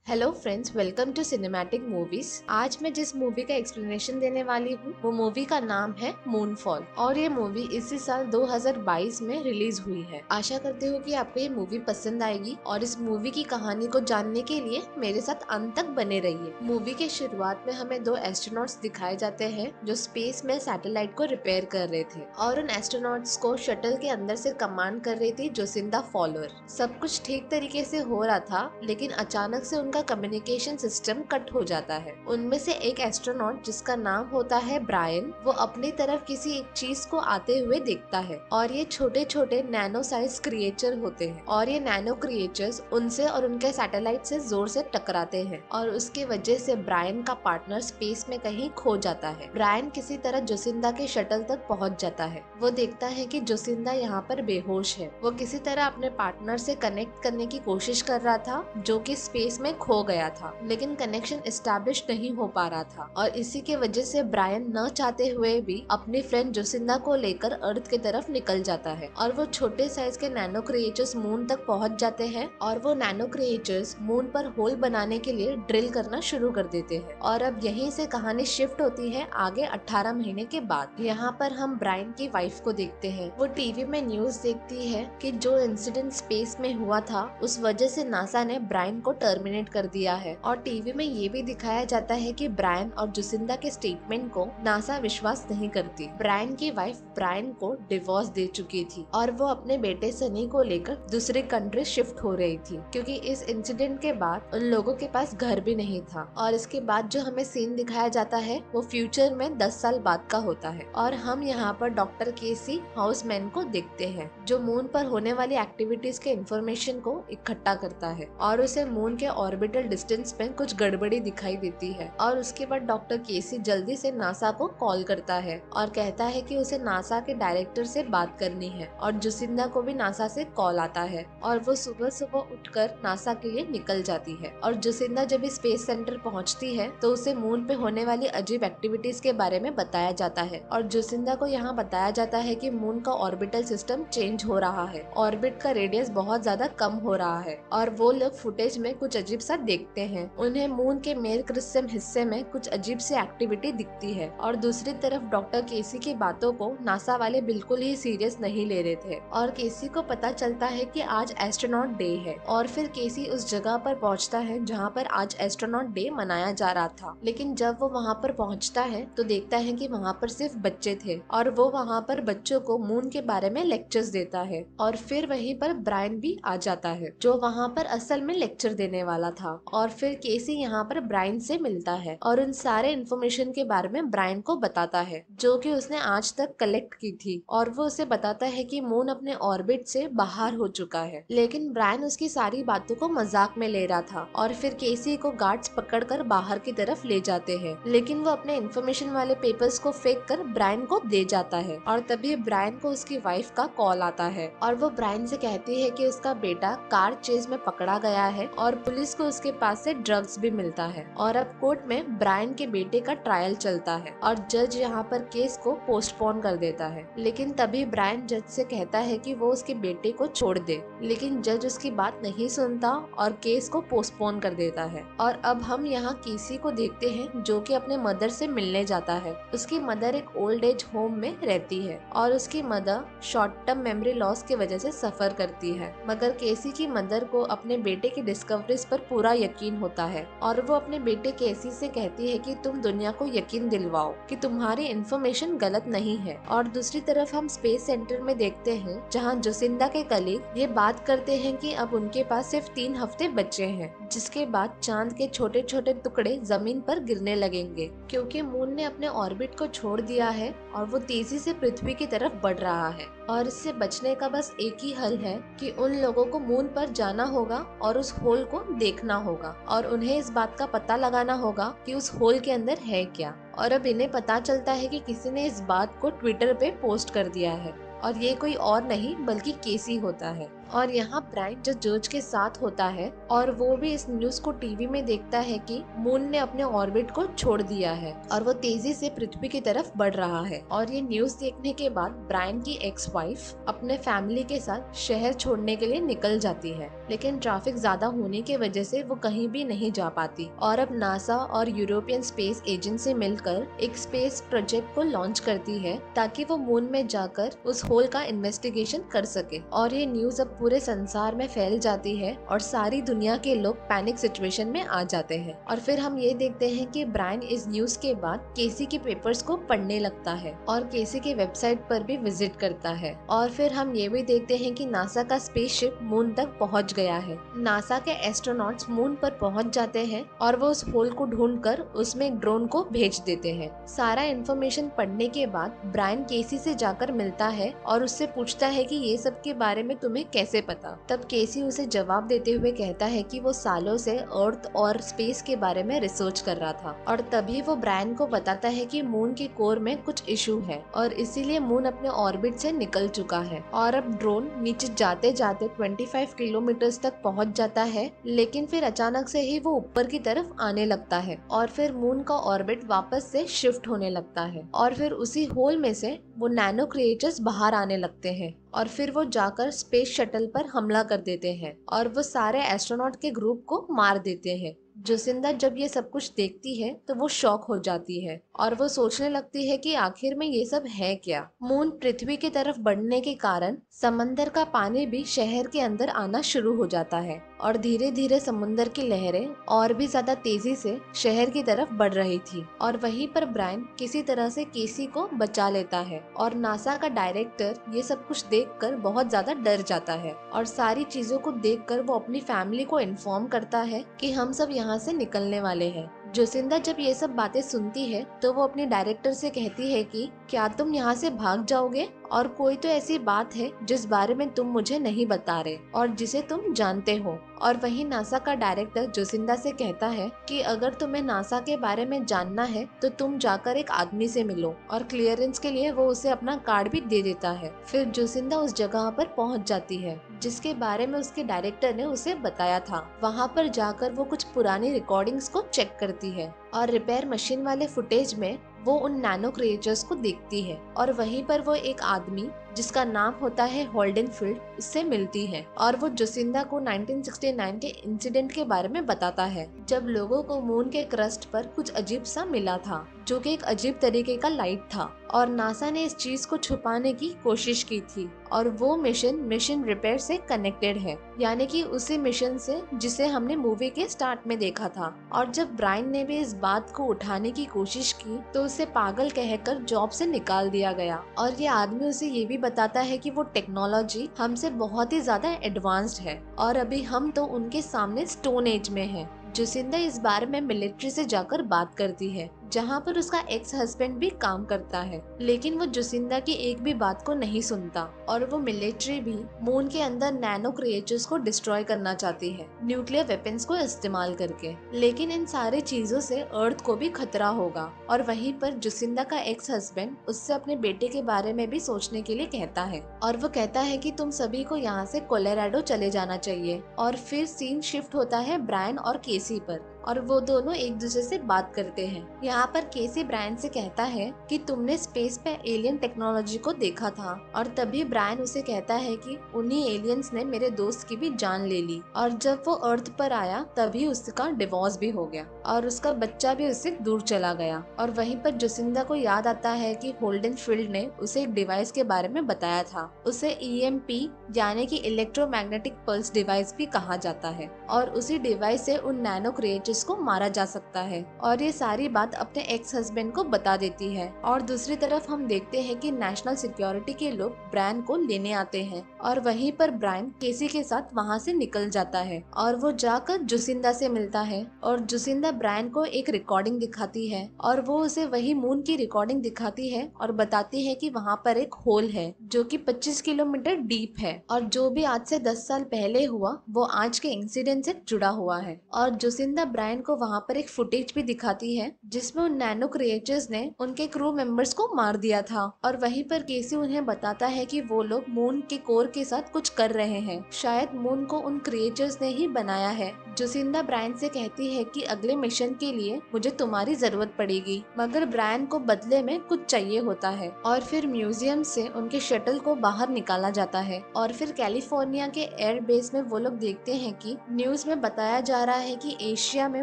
Hello friends, welcome to cinematic movies. आज मैं जिस मूवी का एक्सप्लेनेशन देने वाली हूँ वो मूवी का नाम है मूनफॉल और ये मूवी इसी साल 2022 में रिलीज हुई है। आशा करती हूँ कि आपको ये मूवी पसंद आएगी और इस मूवी की कहानी को जानने के लिए मेरे साथ अंत तक बने रहिए। मूवी के शुरुआत में हमें दो एस्ट्रोनॉट्स दिखाए जाते हैं जो स्पेस में सैटेलाइट को रिपेयर कर रहे थे और उन एस्ट्रोनॉट्स को शटल के अंदर से कमांड कर रही थी जोसिंदा फॉलोअर। सब कुछ ठीक तरीके से हो रहा था, लेकिन अचानक से का कम्युनिकेशन सिस्टम कट हो जाता है। उनमें से एक एस्ट्रोनॉट जिसका नाम होता है ब्रायन, वो अपनी तरफ किसी एक चीज को आते हुए देखता है और ये छोटे छोटे नैनो साइज क्रिएचर होते हैं और ये नैनो क्रिएचर्स उनसे और उनके सैटेलाइट से जोर से टकराते हैं और उसकी वजह से ब्रायन का पार्टनर स्पेस में कहीं खो जाता है। ब्रायन किसी तरह जोसिंदा के शटल तक पहुंच जाता है। वो देखता है कि जोसिंदा यहाँ पर बेहोश है। वो किसी तरह अपने पार्टनर से कनेक्ट करने की कोशिश कर रहा था जो कि स्पेस में खो गया था, लेकिन कनेक्शन एस्टैब्लिश नहीं हो पा रहा था और इसी के वजह से ब्रायन न चाहते हुए भी अपनी फ्रेंड जोसिंदा को लेकर अर्थ की तरफ निकल जाता है और वो छोटे साइज के नैनो क्रिएचर्स मून तक पहुंच जाते हैं और वो नैनो क्रिएचर्स मून पर होल बनाने के लिए ड्रिल करना शुरू कर देते हैं। और अब यहीं से कहानी शिफ्ट होती है आगे 18 महीने के बाद। यहाँ पर हम ब्रायन की वाइफ को देखते हैं। वो टीवी में न्यूज देखती है कि जो इंसिडेंट स्पेस में हुआ था उस वजह से नासा ने ब्रायन को टर्मिनेट कर दिया है और टीवी में ये भी दिखाया जाता है कि ब्रायन और जोसिंदा के स्टेटमेंट को नासा विश्वास नहीं करती। ब्रायन की वाइफ ब्रायन को डिवोर्स दे चुकी थी और वो अपने बेटे सनी को लेकर दूसरी कंट्री शिफ्ट हो रही थी क्योंकि इस इंसिडेंट के बाद उन लोगों के पास घर भी नहीं था। और इसके बाद जो हमें सीन दिखाया जाता है वो फ्यूचर में 10 साल बाद का होता है और हम यहाँ पर डॉक्टर केसी हाउसमैन को देखते हैं जो मून पर होने वाली एक्टिविटीज के इंफॉर्मेशन को इकट्ठा करता है और उसे मून के ऑर्बिटल डिस्टेंस में कुछ गड़बड़ी दिखाई देती है। और उसके बाद डॉक्टर केसी जल्दी से नासा को कॉल करता है और कहता है कि उसे नासा के डायरेक्टर से बात करनी है और जोसिंदा को भी नासा से कॉल आता है और वो सुबह सुबह उठकर नासा के लिए निकल जाती है। और जोसिंदा जब स्पेस सेंटर पहुंचती है तो उसे मून पे होने वाली अजीब एक्टिविटीज के बारे में बताया जाता है और जोसिंदा को यहाँ बताया जाता है कि मून का ऑर्बिटल सिस्टम चेंज हो रहा है, ऑर्बिट का रेडियस बहुत ज्यादा कम हो रहा है और वो लोग फुटेज में कुछ अजीब सा देखते हैं। उन्हें मून के मेर क्रिस्टम हिस्से में कुछ अजीब सी एक्टिविटी दिखती है और दूसरी तरफ डॉक्टर केसी की बातों को नासा वाले बिल्कुल ही सीरियस नहीं ले रहे थे और केसी को पता चलता है कि आज एस्ट्रोनॉट डे है और फिर केसी उस जगह पर पहुंचता है जहां पर आज एस्ट्रोनॉट डे मनाया जा रहा था। लेकिन जब वो वहां पर पहुंचता है तो देखता है कि वहां पर सिर्फ बच्चे थे और वो वहां पर बच्चों को मून के बारे में लेक्चर्स देता है और फिर वहीं पर ब्रायन भी आ जाता है जो वहां पर असल में लेक्चर देने वाला था। और फिर केसी यहाँ पर ब्रायन से मिलता है और उन सारे इन्फॉर्मेशन के बारे में ब्रायन को बताता है जो कि उसने आज तक कलेक्ट की थी और वो उसे बताता है कि मून अपने ऑर्बिट से बाहर हो चुका है। लेकिन ब्रायन उसकी सारी बातों को मजाक में ले रहा था और फिर केसी को गार्ड्स पकड़कर बाहर की तरफ ले जाते हैं, लेकिन वो अपने इन्फॉर्मेशन वाले पेपर्स को फेंक कर ब्रायन को दे जाता है और तभी ब्रायन को उसकी वाइफ का कॉल आता है और वो ब्रायन से कहती है कि उसका बेटा कार चेज में पकड़ा गया है और पुलिस को उसके पास से ड्रग्स भी मिलता है और अब कोर्ट में ब्रायन के बेटे का ट्रायल चलता है और जज यहाँ पर केस को पोस्टपोन कर देता है। लेकिन तभी ब्रायन जज से कहता है कि वो उसके बेटे को छोड़ दे, लेकिन जज उसकी बात नहीं सुनता और केस को पोस्टपोन कर देता है। और अब हम यहाँ केसी को देखते हैं जो कि अपने मदर से मिलने जाता है। उसकी मदर एक ओल्ड एज होम में रहती है और उसकी mother short term memory loss की वजह से सफर करती है, मगर केसी की मदर को अपने बेटे की डिस्कवरीज पर पूरा यकीन होता है और वो अपने बेटे केसी से कहती है कि तुम दुनिया को यकीन दिलवाओ कि तुम्हारी इन्फॉर्मेशन गलत नहीं है। और दूसरी तरफ हम स्पेस सेंटर में देखते हैं जहाँ जोसिंदा के कलीग ये बात करते हैं कि अब उनके पास सिर्फ 3 हफ्ते बचे हैं, जिसके बाद चांद के छोटे छोटे टुकड़े जमीन पर गिरने लगेंगे क्योंकि मून ने अपने ऑर्बिट को छोड़ दिया है और वो तेजी से पृथ्वी की तरफ बढ़ रहा है। और इससे बचने का बस एक ही हल है कि उन लोगों को मून पर जाना होगा और उस होल को देखना होगा और उन्हें इस बात का पता लगाना होगा कि उस होल के अंदर है क्या। और अब इन्हें पता चलता है कि किसी ने इस बात को ट्विटर पे पोस्ट कर दिया है और ये कोई और नहीं बल्कि केसी होता है। और यहाँ ब्रायन जो जॉर्ज के साथ होता है और वो भी इस न्यूज को टीवी में देखता है कि मून ने अपने ऑर्बिट को छोड़ दिया है और वो तेजी से पृथ्वी की तरफ बढ़ रहा है। और ये न्यूज देखने के बाद ब्रायन की एक्स वाइफ अपने फैमिली के साथ शहर छोड़ने के लिए निकल जाती है, लेकिन ट्रैफिक ज्यादा होने की वजह से वो कहीं भी नहीं जा पाती और अब नासा और यूरोपियन स्पेस एजेंसी मिलकर एक स्पेस प्रोजेक्ट को लॉन्च करती है ताकि वो मून में जाकर उस होल का इन्वेस्टिगेशन कर सके। और ये न्यूज अब पूरे संसार में फैल जाती है और सारी दुनिया के लोग पैनिक सिचुएशन में आ जाते हैं। और फिर हम ये देखते हैं कि ब्रायन इस न्यूज के बाद केसी के पेपर्स को पढ़ने लगता है और केसी के वेबसाइट पर भी विजिट करता है। और फिर हम ये भी देखते हैं कि नासा का स्पेसशिप मून तक पहुंच गया है। नासा के एस्ट्रोनॉट्स मून पर पहुंच जाते हैं और वो उस होल को ढूंढकर उसमें एक ड्रोन को भेज देते हैं। सारा इन्फॉर्मेशन पढ़ने के बाद ब्रायन केसी से जाकर मिलता है और उससे पूछता है कि ये सब के बारे में तुम्हें कैसे पता। तब केसी उसे जवाब देते हुए कहता है कि वो सालों से अर्थ और स्पेस के बारे में रिसर्च कर रहा था और तभी वो ब्रायन को बताता है कि मून के कोर में कुछ इशू है और इसीलिए मून अपने ऑर्बिट से निकल चुका है। और अब ड्रोन नीचे जाते जाते 25 किलोमीटर तक पहुंच जाता है, लेकिन फिर अचानक से ही वो ऊपर की तरफ आने लगता है और फिर मून का ऑर्बिट वापस से शिफ्ट होने लगता है और फिर उसी होल में से वो नैनो क्रिएचर्स बाहर आने लगते हैं और फिर वो जाकर स्पेस शटल पर हमला कर देते हैं और वो सारे एस्ट्रोनॉट के ग्रुप को मार देते हैं। जोसिंदा जब ये सब कुछ देखती है तो वो शॉक हो जाती है और वो सोचने लगती है कि आखिर में ये सब है क्या। मून पृथ्वी की तरफ बढ़ने के कारण समंदर का पानी भी शहर के अंदर आना शुरू हो जाता है और धीरे धीरे समुद्र की लहरें और भी ज्यादा तेजी से शहर की तरफ बढ़ रही थी। और वहीं पर ब्रायन किसी तरह से केसी को बचा लेता है और नासा का डायरेक्टर ये सब कुछ देखकर बहुत ज्यादा डर जाता है और सारी चीजों को देखकर वो अपनी फैमिली को इन्फॉर्म करता है कि हम सब यहाँ से निकलने वाले हैं। जोसिंदा जब ये सब बातें सुनती है तो वो अपने डायरेक्टर से कहती है कि क्या तुम यहाँ से भाग जाओगे और कोई तो ऐसी बात है जिस बारे में तुम मुझे नहीं बता रहे और जिसे तुम जानते हो। और वहीं नासा का डायरेक्टर जोसिंदा से कहता है कि अगर तुम्हें नासा के बारे में जानना है तो तुम जाकर एक आदमी से मिलो और क्लियरेंस के लिए वो उसे अपना कार्ड भी दे देता है। फिर जोसिंदा उस जगह पर पहुंच जाती है जिसके बारे में उसके डायरेक्टर ने उसे बताया था। वहां पर जाकर वो कुछ पुरानी रिकॉर्डिंग्स को चेक करती है और रिपेयर मशीन वाले फुटेज में वो उन नैनो क्रिएचर्स को देखती है और वहीं पर वो एक आदमी जिसका नाम होता है होल्डन फील्ड उससे मिलती है और वो जोसिंदा को 1969 के इंसिडेंट के बारे में बताता है जब लोगों को मून के क्रस्ट पर कुछ अजीब सा मिला था जो कि एक अजीब तरीके का लाइट था और नासा ने इस चीज को छुपाने की कोशिश की थी और वो मिशन रिपेयर से कनेक्टेड है, यानी कि उसी मिशन से जिसे हमने मूवी के स्टार्ट में देखा था। और जब ब्रायन ने भी इस बात को उठाने की कोशिश की तो उसे पागल कहकर जॉब से निकाल दिया गया और ये आदमी उसे ये भी बताता है कि वो टेक्नोलॉजी हमसे बहुत ही ज्यादा एडवांस्ड है और अभी हम तो उनके सामने स्टोन एज में हैं। जोसिंदा इस बारे में मिलिट्री से जाकर बात करती है जहाँ पर उसका एक्स हस्बैंड भी काम करता है, लेकिन वो जोसिंदा की एक भी बात को नहीं सुनता और वो मिलिट्री भी मून के अंदर नैनो क्रिएचर्स को डिस्ट्रॉय करना चाहती है न्यूक्लियर वेपन्स को इस्तेमाल करके। लेकिन इन सारी चीजों से अर्थ को भी खतरा होगा और वहीं पर जोसिंदा का एक्स हस्बैंड उससे अपने बेटे के बारे में भी सोचने के लिए कहता है और वो कहता है कि तुम सभी को यहाँ से कोलोराडो चले जाना चाहिए। और फिर सीन शिफ्ट होता है ब्रायन और केसी पर और वो दोनों एक दूसरे से बात करते हैं। यहाँ पर केसी ब्रायन से कहता है कि तुमने स्पेस पे एलियन टेक्नोलॉजी को देखा था और तभी ब्रायन उसे कहता है कि उन्हीं एलियंस ने मेरे दोस्त की भी जान ले ली और जब वो अर्थ पर आया तभी उसका डिवोर्स भी हो गया और उसका बच्चा भी उससे दूर चला गया। और वहीं पर जोसिंदा को याद आता है कि होल्डन फील्ड ने उसे एक डिवाइस के बारे में बताया था, उसे EMP यानी कि इलेक्ट्रोमैग्नेटिक पल्स डिवाइस भी कहा जाता है और उसी डिवाइस से उन नैनो क्रिएचर्स को मारा जा सकता है और ये सारी बात अपने एक्स हस्बैंड को बता देती है। और दूसरी तरफ हम देखते हैं कि नेशनल सिक्योरिटी के लोग ब्रायन को लेने आते हैं और वहीं पर ब्रायन केसी के साथ वहां से निकल जाता है और वो जाकर जोसिंदा से मिलता है और जोसिंदा ब्रायन को एक रिकॉर्डिंग दिखाती है और वो उसे वही मून की रिकॉर्डिंग दिखाती है और बताती है कि वहाँ पर एक होल है जो कि 25 किलोमीटर डीप है और जो भी आज से 10 साल पहले हुआ वो आज के इंसिडेंट से जुड़ा हुआ है। और जोसिंदा ब्रायन को वहाँ पर एक फुटेज भी दिखाती है जिसमें उन नैनो क्रिएचर्स ने उनके क्रू मेंबर्स को मार दिया था और वहीं पर केसी उन्हें बताता है कि वो लोग मून के कोर के साथ कुछ कर रहे हैं। शायद मून को उन क्रिएचर्स ने ही बनाया है। जोसिंदा ब्रायन से कहती है कि अगले मिशन के लिए मुझे तुम्हारी जरूरत पड़ेगी, मगर ब्रायन को बदले में कुछ चाहिए होता है। और फिर म्यूजियम से उनके शटल को बाहर निकाला जाता है और फिर कैलिफोर्निया के एयर बेस में वो लोग देखते हैं कि न्यूज में बताया जा रहा है कि एशिया में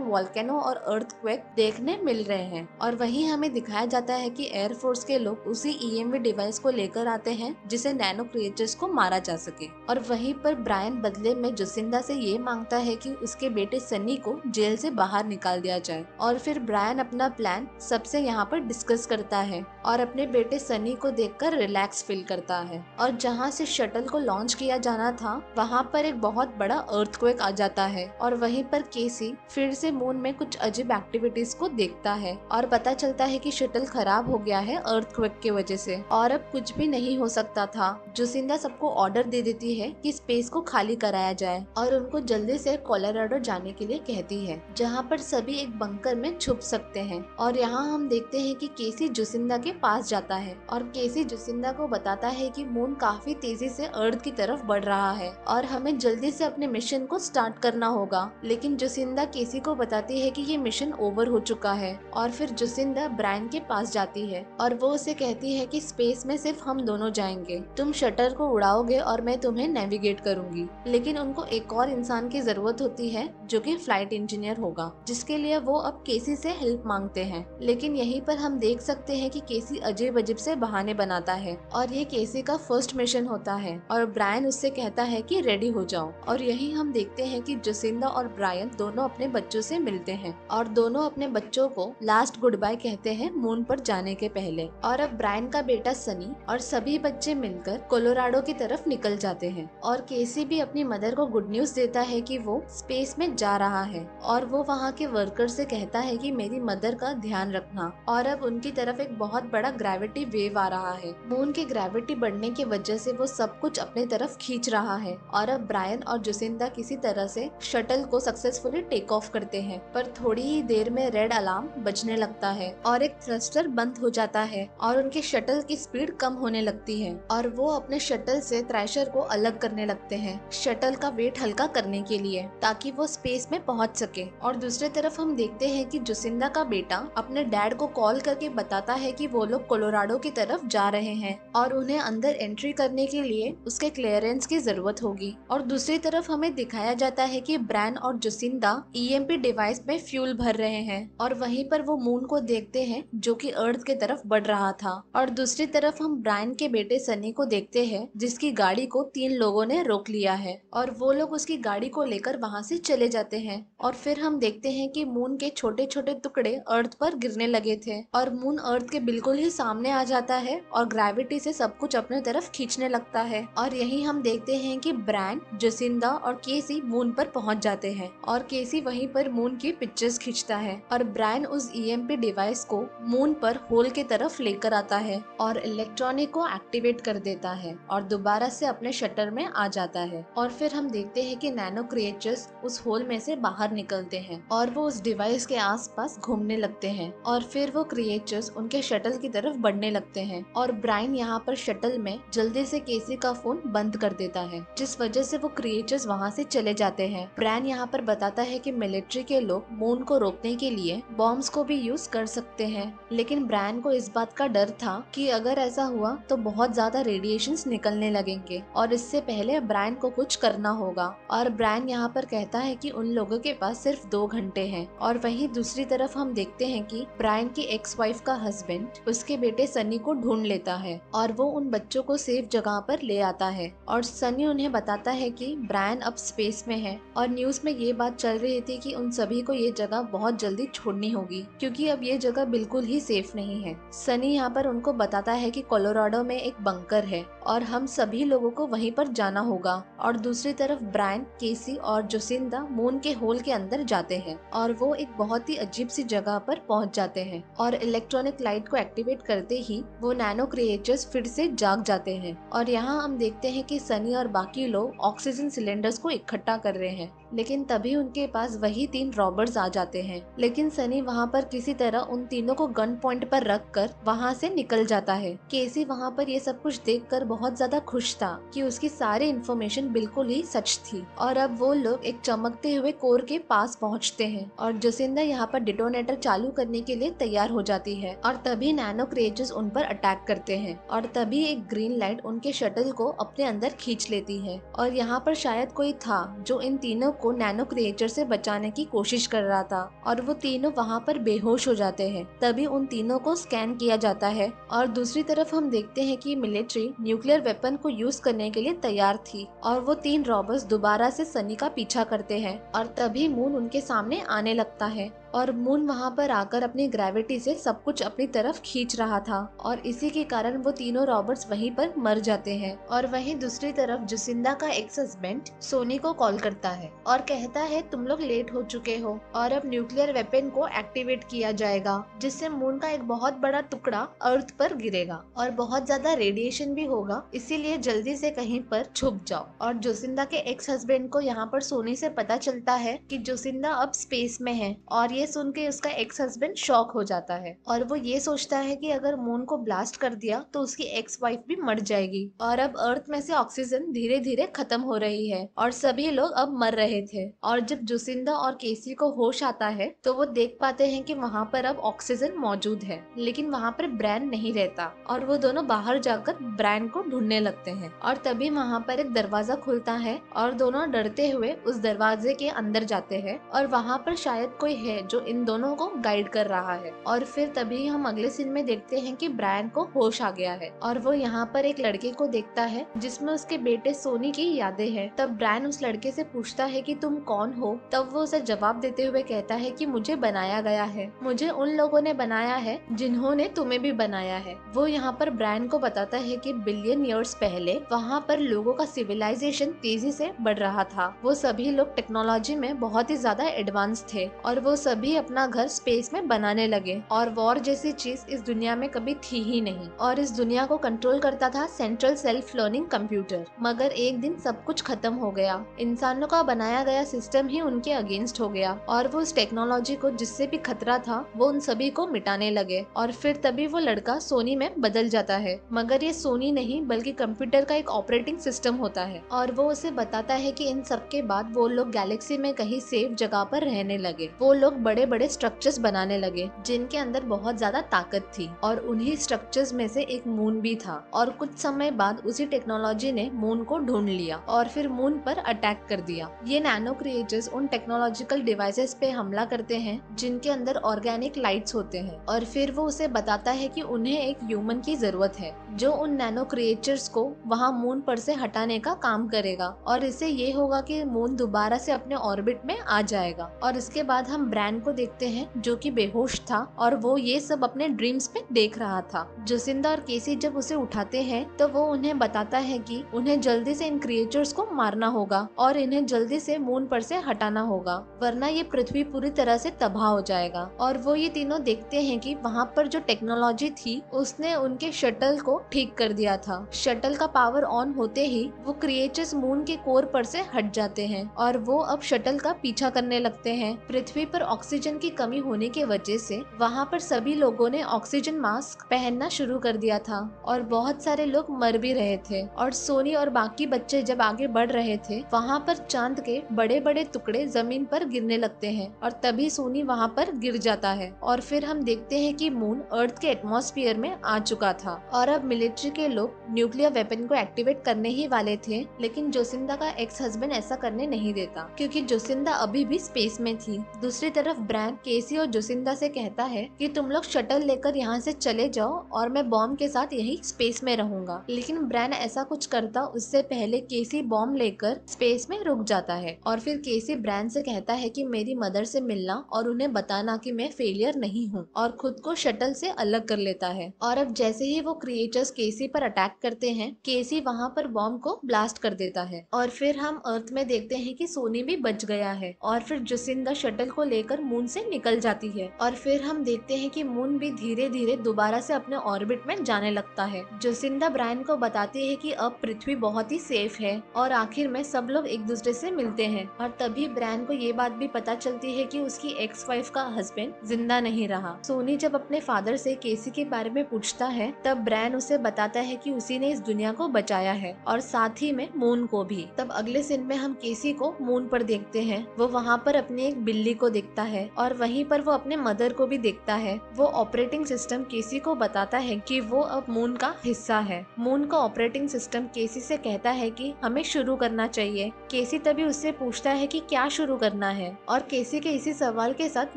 वॉल्केनो और अर्थक्वेक देखने मिल रहे हैं। और वहीं हमें दिखाया जाता है कि एयरफोर्स के लोग उसी ईएमवी डिवाइस को लेकर आते हैं जिसे नैनो क्रिएचर्स को मारा जा सके। और वहीं पर ब्रायन बदले में जोसिंदा से ये मांगता है कि उसके बेटे सनी को जेल से बाहर निकाल दिया जाए। और फिर ब्रायन अपना प्लान सबसे यहाँ पर डिस्कस करता है और अपने बेटे सनी को देखकर रिलैक्स फील करता है। और जहाँ से शटल को लॉन्च किया जाना था वहाँ पर एक बहुत बड़ा अर्थक्वेक आ जाता है। और वहीं पर केसी फिर से मून में कुछ अजीब एक्टिविटीज को देखता है और पता चलता है कि शटल खराब हो गया है अर्थक्वेक की वजह से और अब कुछ भी नहीं हो सकता था। जोसिंदा सबको ऑर्डर दे देती है कि स्पेस को खाली कराया जाए और उनको जल्दी से कोलोराडो जाने के लिए कहती है, जहाँ पर सभी एक बंकर में छुप सकते हैं। और यहाँ हम देखते हैं कि केसी जोसिंदा के पास जाता है और केसी जोसिंदा को बताता है कि मून काफी तेजी से अर्थ की तरफ बढ़ रहा है और हमें जल्दी से अपने मिशन को स्टार्ट करना होगा। लेकिन जोसिंदा केसी को बताती है कि ये मिशन ओवर हो चुका है। और फिर जोसिंदा ब्रायन के पास जाती है और वो उसे कहती है कि स्पेस में सिर्फ हम दोनों जाएंगे, तुम शटर को उड़ाओगे और मैं तुम्हें नेविगेट करूंगी। लेकिन उनको एक और इंसान की जरूरत होती है जो कि फ्लाइट इंजीनियर होगा, जिसके लिए वो अब केसी से हेल्प मांगते हैं। लेकिन यहीं पर हम देख सकते हैं कि केसी अजीब अजीब से बहाने बनाता है और ये केसी का फर्स्ट मिशन होता है और ब्रायन उससे कहता है कि रेडी हो जाओ। और यही हम देखते हैं कि जोसिंदा और ब्रायन दोनों अपने बच्चों से मिलते हैं और दोनों अपने बच्चों को लास्ट गुड बाय कहते हैं मून पर जाने के पहले। और अब ब्रायन का बेटा सनी और सभी बच्चे मिलकर कोलोराडो की तरफ निकल जाते हैं और केसी भी अपनी मदर को गुड न्यूज देता है कि वो स्पेस में जा रहा है और वो वहाँ के वर्कर से कहता है कि मेरी मदर का ध्यान रखना। और अब उनकी तरफ एक बहुत बड़ा ग्रेविटी वेव आ रहा है। मून की ग्रेविटी बढ़ने की वजह से वो सब कुछ अपने तरफ खींच रहा है और अब ब्रायन और जोसिंदा किसी तरह से शटल को सक्सेसफुली टेक ऑफ करते हैं। पर थोड़ी ही देर में रेड अलार्म बजने लगता है और एक थ्रस्टर बंद हो जाता है और उनके शटल की स्पीड कम होने लगती है और वो अपने शटल से थ्रैशर को अलग करने लगते हैं शटल का वेट हल्का करने के लिए, ताकि वो स्पेस में पहुंच सके। और दूसरी तरफ हम देखते हैं कि जोसिंदा का बेटा अपने डैड को कॉल करके बताता है कि वो लोग कोलोराडो की तरफ जा रहे हैं और उन्हें अंदर एंट्री करने के लिए उसके क्लियरेंस की जरूरत होगी। और दूसरी तरफ हमें दिखाया जाता है कि ब्रायन और जोसिंदा ईएमपी डिवाइस में फ्यूल भर रहे हैं और वहीं पर वो मून को देखते हैं जो कि अर्थ की तरफ बढ़ रहा था। और दूसरी तरफ हम ब्रायन के बेटे सनी को देखते हैं जिसकी गाड़ी को 3 लोगों ने रोक लिया है और वो लोग उसकी गाड़ी को लेकर वहाँ से चले जाते हैं। और फिर हम देखते हैं कि मून के छोटे छोटे टुकड़े अर्थ पर गिरने लगे थे और मून अर्थ के बिल्कुल ही सामने आ जाता है और ग्रेविटी से सब कुछ अपने तरफ खींचने लगता है। और यही हम देखते हैं कि ब्रायन, जोसिंदा और केसी मून पर पहुंच जाते हैं और केसी वहीं पर मून की पिक्चर्स खींचता है और ब्रायन उस ईएमपी डिवाइस को मून पर होल के तरफ लेकर आता है और इलेक्ट्रॉनिक को एक्टिवेट कर देता है और दोबारा से अपने शटर में आ जाता है। और फिर हम देखते हैं कि नैनो क्रिएचर्स उस होल में से बाहर निकलते हैं और वो उस डिवाइस के आसपास घूमने लगते हैं और फिर वो क्रिएचर्स उनके शटल की तरफ बढ़ने लगते हैं और ब्रायन यहाँ पर शटल में जल्दी से केसी का फोन बंद कर देता है, जिस वजह से वो क्रिएचर्स वहाँ से चले जाते हैं। ब्रायन यहाँ पर बताता है कि मिलिट्री के लोग मून को रोकने के लिए बॉम्ब्स को भी यूज कर सकते हैं, लेकिन ब्रायन को इस बात का डर था कि अगर ऐसा हुआ तो बहुत ज्यादा रेडिएशंस निकलने लगेंगे और इससे पहले ब्रायन को कुछ करना होगा। और ब्रायन यहाँ पर कहता है कि उन लोगों के पास सिर्फ 2 घंटे हैं। और वहीं दूसरी तरफ हम देखते हैं कि ब्रायन की एक्स वाइफ का हस्बैंड उसके बेटे सनी को ढूंढ लेता है और वो उन बच्चों को सेफ जगह पर ले आता है और सनी उन्हें बताता है कि ब्रायन अब स्पेस में है। और न्यूज में ये बात चल रही थी कि उन सभी को ये जगह बहुत जल्दी छोड़नी होगी क्योंकि अब ये जगह बिल्कुल ही सेफ नहीं है। सनी यहाँ पर उनको बताता है कि कोलोराडो में एक बंकर है और हम सभी लोगों को वहीं पर जाना होगा। और दूसरी तरफ ब्रायन, केसी और जोसिंदा मून के होल के अंदर जाते हैं और वो एक बहुत ही अजीब सी जगह पर पहुंच जाते हैं और इलेक्ट्रॉनिक लाइट को एक्टिवेट करते ही वो नैनो क्रिएचर्स फिर से जाग जाते हैं। और यहाँ हम देखते हैं कि सनी और बाकी लोग ऑक्सीजन सिलेंडर्स को इकट्ठा कर रहे हैं लेकिन तभी उनके पास वही 3 रॉबर्स आ जाते हैं। लेकिन सनी वहाँ पर किसी तरह उन तीनों को गन पॉइंट पर रख कर वहाँ से निकल जाता है। केसी वहाँ पर ये सब कुछ देखकर बहुत ज्यादा खुश था कि उसकी सारी इन्फॉर्मेशन बिल्कुल ही सच थी। और अब वो लोग एक चमकते हुए कोर के पास पहुँचते हैं और जोसिंदा यहाँ पर डिटोनेटर चालू करने के लिए तैयार हो जाती है। और तभी नैनो क्रिएचर्स उन पर अटैक करते हैं और तभी एक ग्रीन लाइट उनके शटल को अपने अंदर खींच लेती है। और यहाँ पर शायद कोई था जो इन तीनों को नैनो क्रिएचर से बचाने की कोशिश कर रहा था और वो तीनों वहाँ पर बेहोश हो जाते हैं। तभी उन तीनों को स्कैन किया जाता है और दूसरी तरफ हम देखते हैं कि मिलिट्री न्यूक्लियर वेपन को यूज करने के लिए तैयार थी और वो 3 रॉबर्स दोबारा से सनी का पीछा करते हैं। और तभी मून उनके सामने आने लगता है और मून वहाँ पर आकर अपनी ग्रेविटी से सब कुछ अपनी तरफ खींच रहा था और इसी के कारण वो तीनों रॉबर्ट्स वहीं पर मर जाते हैं। और वहीं दूसरी तरफ जोसिंदा का एक्स हस्बैंड सोनी को कॉल करता है और कहता है तुम लोग लेट हो चुके हो और अब न्यूक्लियर वेपन को एक्टिवेट किया जाएगा जिससे मून का एक बहुत बड़ा टुकड़ा अर्थ पर गिरेगा और बहुत ज्यादा रेडिएशन भी होगा, इसीलिए जल्दी से कहीं पर छुप जाओ। और जोसिंदा के एक्स हस्बैंड को यहाँ पर सोनी से पता चलता है कि जोसिंदा अब स्पेस में है और ये सुन के उसका एक्स हस्बैंड शॉक हो जाता है और वो ये सोचता है कि अगर मून को ब्लास्ट कर दिया तो उसकी एक्स वाइफ भी मर जाएगी। और अब अर्थ में से ऑक्सीजन धीरे धीरे खत्म हो रही है और सभी लोग अब मर रहे थे। और जब जोसिंदा और केसी को होश आता है तो वो देख पाते हैं कि वहाँ पर अब ऑक्सीजन मौजूद है लेकिन वहाँ पर ब्रैन नहीं रहता और वो दोनों बाहर जाकर ब्रैन को ढूंढने लगते हैं। और तभी वहाँ पर एक दरवाजा खुलता है और दोनों डरते हुए उस दरवाजे के अंदर जाते हैं और वहाँ पर शायद कोई है जो इन दोनों को गाइड कर रहा है। और फिर तभी हम अगले सीन में देखते हैं कि ब्रायन को होश आ गया है और वो यहाँ पर एक लड़के को देखता है जिसमें उसके बेटे सोनी की यादें हैं। तब ब्रायन उस लड़के से पूछता है कि तुम कौन हो। तब वो उसे जवाब देते हुए कहता है कि मुझे बनाया गया है, मुझे उन लोगों ने बनाया है जिन्होंने तुम्हें भी बनाया है। वो यहाँ पर ब्रायन को बताता है कि बिलियन ईयर्स पहले वहाँ पर लोगों का सिविलाइजेशन तेजी से बढ़ रहा था। वो सभी लोग टेक्नोलॉजी में बहुत ही ज्यादा एडवांस थे और वो सभी अपना घर स्पेस में बनाने लगे और वॉर जैसी चीज इस दुनिया में कभी थी ही नहीं और इस दुनिया को कंट्रोल करता था सेंट्रल सेल्फ लर्निंग कंप्यूटर। मगर एक दिन सब कुछ खत्म हो गया, इंसानों का बनाया गया सिस्टम ही उनके अगेंस्ट हो गया और वो उस टेक्नोलॉजी को जिससे भी खतरा था वो उन सभी को मिटाने लगे। और फिर तभी वो लड़का सोनी में बदल जाता है, मगर ये सोनी नहीं बल्कि कंप्यूटर का एक ऑपरेटिंग सिस्टम होता है और वो उसे बताता है कि इन सब के बाद वो लोग गैलेक्सी में कहीं सेफ जगह पर रहने लगे। वो लोग बड़े बड़े स्ट्रक्चर्स बनाने लगे जिनके अंदर बहुत ज्यादा ताकत थी और उन्हीं स्ट्रक्चर्स में से एक मून भी था। और कुछ समय बाद उसी टेक्नोलॉजी ने मून को ढूंढ लिया और फिर मून पर अटैक कर दिया। ये नैनो क्रिएचर्स उन टेक्नोलॉजिकल डिवाइसेस पे हमला करते हैं जिनके अंदर ऑर्गेनिक लाइट्स होते हैं और फिर वो उसे बताता है कि उन्हें एक ह्यूमन की जरूरत है जो उन नैनो क्रिएचर्स को वहाँ मून पर से हटाने का काम करेगा और इससे ये होगा कि मून दोबारा से अपने ऑर्बिट में आ जाएगा। और इसके बाद हम ब्रैन को देखते हैं जो कि बेहोश था और वो ये सब अपने ड्रीम्स में देख रहा था। जोसिंदा और केसी जब उसे उठाते हैं तो वो उन्हें बताता है कि उन्हें जल्दी से इन क्रिएचर्स को मारना होगा और इन्हें जल्दी से मून पर से हटाना होगा वरना ये पृथ्वी पूरी तरह से तबाह हो जाएगा। और वो ये तीनों देखते हैं कि वहाँ पर जो टेक्नोलॉजी थी उसने उनके शटल को ठीक कर दिया था। शटल का पावर ऑन होते ही वो क्रिएचर्स मून के कोर पर से हट जाते हैं और वो अब शटल का पीछा करने लगते हैं। पृथ्वी पर ऑक्सीजन की कमी होने की वजह से वहाँ पर सभी लोगों ने ऑक्सीजन मास्क पहनना शुरू कर दिया था और बहुत सारे लोग मर भी रहे थे। और सोनी और बाकी बच्चे जब आगे बढ़ रहे थे वहाँ पर चांद के बड़े बड़े टुकड़े जमीन पर गिरने लगते हैं और तभी सोनी वहाँ पर गिर जाता है और फिर हम देखते हैं कि मून अर्थ के एटमॉस्फेयर में आ चुका था और अब मिलिट्री के लोग न्यूक्लियर वेपन को एक्टिवेट करने ही वाले थे। लेकिन जोसिंदा का एक्स हस्बैंड ऐसा करने नहीं देता क्योंकि जोसिंदा अभी भी स्पेस में थी। दूसरी तरफ ब्रैन केसी और जोसिंदा से कहता है कि तुम लोग शटल लेकर यहाँ से चले जाओ और मैं बॉम्ब के साथ यही स्पेस में रहूंगा। लेकिन ब्रैन ऐसा कुछ करता उससे पहले केसी बॉम्ब लेकर स्पेस में रुक जाता है और फिर केसी ब्रैन से कहता है कि मेरी मदर से मिलना और उन्हें बताना कि मैं फेलियर नहीं हूँ और खुद को शटल से अलग कर लेता है। और अब जैसे ही वो क्रिएचर्स केसी पर अटैक करते हैं केसी वहाँ पर बॉम्ब को ब्लास्ट कर देता है और फिर हम अर्थ में देखते हैं कि सोनी भी बच गया है और फिर जोसिंदा शटल को लेकर होकर मून से निकल जाती है और फिर हम देखते हैं कि मून भी धीरे धीरे दोबारा से अपने ऑर्बिट में जाने लगता है। जोसिंदा ब्रायन को बताती है कि अब पृथ्वी बहुत ही सेफ है और आखिर में सब लोग एक दूसरे से मिलते हैं। और तभी ब्रायन को ये बात भी पता चलती है कि उसकी एक्स वाइफ का हस्बैंड जिंदा नहीं रहा। सोनी जब अपने फादर से केसी के बारे में पूछता है तब ब्रायन उसे बताता है कि उसी ने इस दुनिया को बचाया है और साथ ही में मून को भी। तब अगले सीन में हम केसी को मून पर देखते हैं। वो वहाँ पर अपनी एक बिल्ली को देखता है और वहीं पर वो अपने मदर को भी देखता है। वो ऑपरेटिंग सिस्टम केसी को बताता है कि वो अब मून का हिस्सा है। मून का ऑपरेटिंग सिस्टम केसी से कहता है कि हमें शुरू करना चाहिए। केसी तभी उससे पूछता है कि क्या शुरू करना है और केसी के इसी सवाल के साथ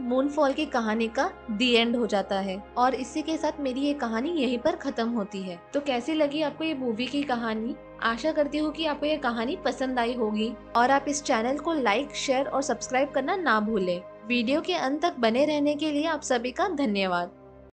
मूनफॉल की कहानी का दी एंड हो जाता है और इसी के साथ मेरी ये कहानी यहीं पर खत्म होती है। तो कैसी लगी आपको ये मूवी की कहानी? आशा करती हूँ कि आपको ये कहानी पसंद आई होगी और आप इस चैनल को लाइक, शेयर और सब्सक्राइब करना ना भूलें। वीडियो के अंत तक बने रहने के लिए आप सभी का धन्यवाद।